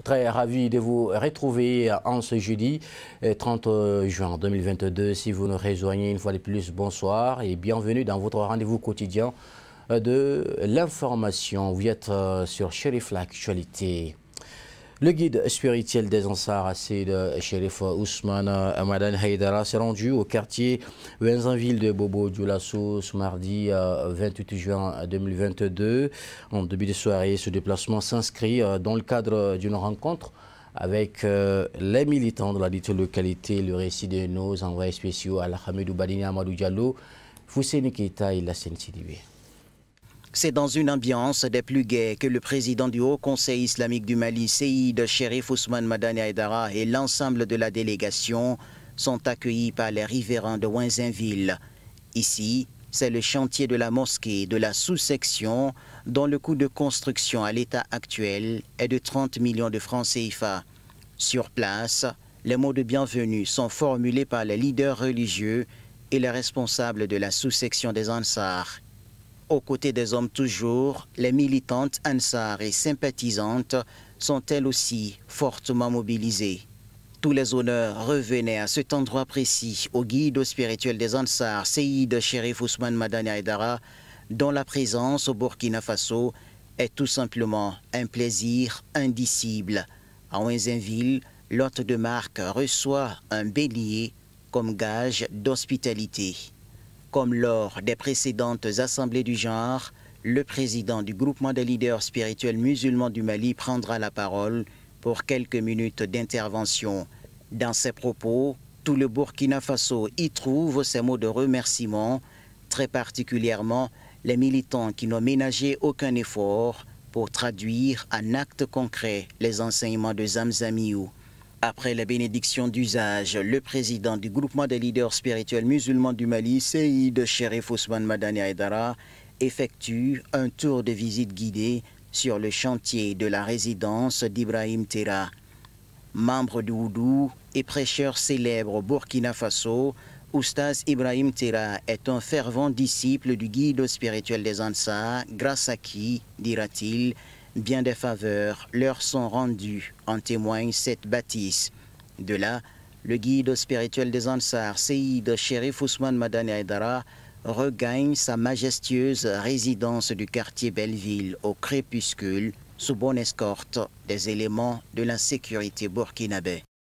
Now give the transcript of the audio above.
Très ravi de vous retrouver en ce jeudi 30 juin 2022. Si vous nous rejoignez une fois de plus, bonsoir et bienvenue dans votre rendez-vous quotidien de l'information. Vous êtes sur Chérif l'actualité. Le guide spirituel des Ansar, Assid Chérif Ousmane Madani Haïdara, s'est rendu au quartier Wenzanville de Bobo Dioulasso ce mardi 28 juin 2022. En début de soirée, ce déplacement s'inscrit dans le cadre d'une rencontre avec les militants de la dite localité. Le récit de nos envoyés spéciaux Al-Hamidou Badini Amadou Diallo, Fousseni Keita et Lassine Sidibé. C'est dans une ambiance des plus gaies que le président du Haut Conseil islamique du Mali, Seyid Chérif Ousmane Madani Haïdara, et l'ensemble de la délégation sont accueillis par les riverains de Wenzanville. Ici, c'est le chantier de la mosquée de la sous-section dont le coût de construction à l'état actuel est de 30 millions de francs CFA. Sur place, les mots de bienvenue sont formulés par les leaders religieux et les responsables de la sous-section des Ansar. Aux côtés des hommes toujours, les militantes Ansar et sympathisantes sont elles aussi fortement mobilisées. Tous les honneurs revenaient à cet endroit précis au guide spirituel des Ansar, Seyid Chérif Ousmane Madani Haïdara, dont la présence au Burkina Faso est tout simplement un plaisir indicible. À Wenzanville, l'hôte de marque reçoit un bélier comme gage d'hospitalité. Comme lors des précédentes assemblées du genre, le président du groupement des leaders spirituels musulmans du Mali prendra la parole pour quelques minutes d'intervention. Dans ses propos, tout le Burkina Faso y trouve ses mots de remerciement, très particulièrement les militants qui n'ont ménagé aucun effort pour traduire en actes concrets les enseignements de Zamzamiou. Après la bénédiction d'usage, le président du groupement des leaders spirituels musulmans du Mali, Seyid Chérif Ousmane Madani Haïdara, effectue un tour de visite guidé sur le chantier de la résidence d'Ibrahim Terra. Membre du Oudou et prêcheur célèbre au Burkina Faso, Oustaz Ibrahim Terra est un fervent disciple du guide spirituel des Ansar, grâce à qui, dira-t-il, bien des faveurs leur sont rendues, en témoigne cette bâtisse. De là, le guide spirituel des Ansar, Seyid Chérif Ousmane Madani Haïdara, regagne sa majestueuse résidence du quartier Belleville au crépuscule, sous bonne escorte des éléments de la sécurité burkinabé.